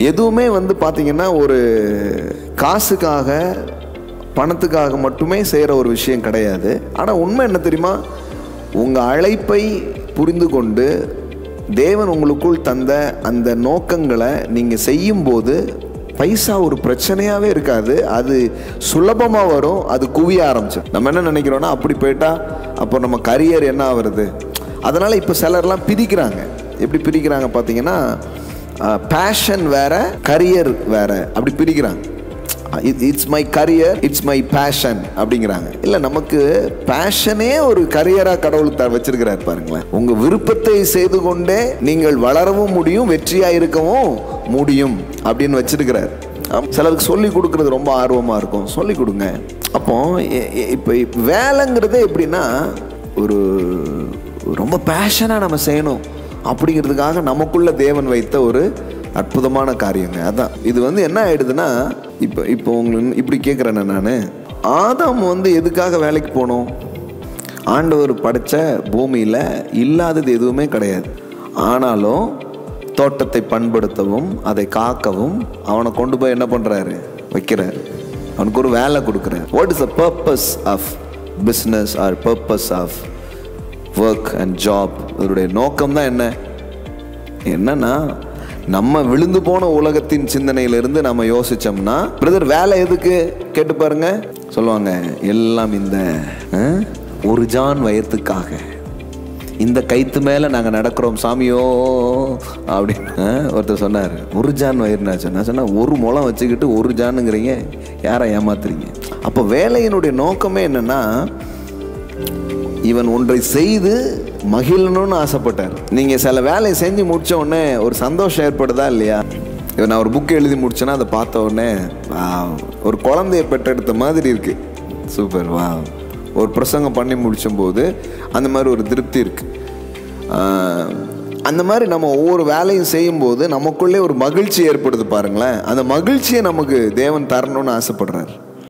எதுவுமே வந்து பார்த்தீங்கன்னா ஒரு காசுக்காக பணத்துக்காக மட்டுமே செய்கிற ஒரு விஷயம் கிடையாது. ஆனால் உண்மை என்ன தெரியுமா, உங்கள் அழைப்பை புரிந்து கொண்டு தேவன் உங்களுக்குள் தந்த அந்த நோக்கங்களை நீங்கள் செய்யும்போது பைசா ஒரு பிரச்சனையாகவே இருக்காது. அது சுலபமாக வரும், அது குவிய ஆரம்பிச்சிடும். நம்ம என்ன நினைக்கிறோன்னா அப்படி போயிட்டா அப்போ நம்ம கரியர் என்ன ஆகுறது. அதனால் இப்போ சிலர்லாம் பிரிக்கிறாங்க. எப்படி பிரிக்கிறாங்க பார்த்தீங்கன்னா, பேஷன் வேற கரியர் வேற அப்படி பிரிக்கிறாங்க. It's my career, it's my passion அப்படிங்கிறாங்க. இல்லை, நமக்கு பேஷனே ஒரு கரியராக கடவுள் வச்சிருக்கிறார் பாருங்களேன். உங்கள் விருப்பத்தை செய்து கொண்டே நீங்கள் வளரவும் முடியும், வெற்றியாக இருக்கவும் முடியும் அப்படின்னு வச்சிருக்கிறார். சிலருக்கு சொல்லி கொடுக்கறது ரொம்ப ஆர்வமாக இருக்கும், சொல்லி கொடுங்க. அப்போ இப்போ வேலைங்கிறதே எப்படின்னா ஒரு ரொம்ப பேஷனாக நம்ம செய்யணும் அப்படிங்கிறதுக்காக நமக்குள்ள தேவன் வைத்த ஒரு அற்புதமான காரியங்க. அதான் இது வந்து என்ன ஆயிடுதுன்னா, இப்போ உங்களுக்கு இப்படி கேட்குறேன் நான், ஆதாம் வந்து எதுக்காக வேலைக்கு போகணும்? ஆண்டவர் படைத்த பூமியில் இல்லாதது எதுவுமே கிடையாது. ஆனாலும் தோட்டத்தை பண்படுத்தவும் அதை காக்கவும் அவனை கொண்டு போய் என்ன பண்ணுறாரு, வைக்கிறார். அவனுக்கு ஒரு வேலை கொடுக்குறார். What is the purpose of business or purpose of work and job? அதனுடைய நோக்கம் தான் என்னன்னா, நம்ம விழுந்து போன உலகத்தின் சிந்தனையிலிருந்து நம்ம யோசிச்சோம்னா, பிரதர் வேலை எதுக்கு கேட்டு பாருங்க, சொல்லுவாங்க எல்லாம் இந்த ஒரு ஜான் வயத்துக்காக, இந்த கைத்து மேல நாங்க நடக்கிறோம் சாமியோ அப்படின்னு ஒருத்தர் சொன்னார். ஒரு ஜான் வயிறுனாச்சு. நான் சொன்னா ஒரு முளம் வச்சுக்கிட்டு ஒரு ஜானுங்கிறீங்க, யாரை ஏமாத்துறீங்க? அப்போ வேலையினுடைய நோக்கமே என்னன்னா, இவன் ஒன்றை செய்து மகிழணும்னு ஆசைப்பட்டார். நீங்கள் சில வேலையை செஞ்சு முடித்த உடனே ஒரு சந்தோஷம் ஏற்படுதா இல்லையா? இவன் நான் ஒரு புக்கு எழுதி முடிச்சேன்னா அதை பார்த்த உடனே ஒரு குழந்தைய பெற்றெடுத்த மாதிரி இருக்கு, சூப்பர் வா. ஒரு பிரசங்கம் பண்ணி முடிச்சும்போது அந்த மாதிரி ஒரு திருப்தி இருக்கு. அந்த மாதிரி நம்ம ஒவ்வொரு வேலையும் செய்யும்போது நமக்குள்ளே ஒரு மகிழ்ச்சி ஏற்படுது பாருங்களேன். அந்த மகிழ்ச்சியை நமக்கு தேவன் தரணும்னு ஆசைப்படுறார்.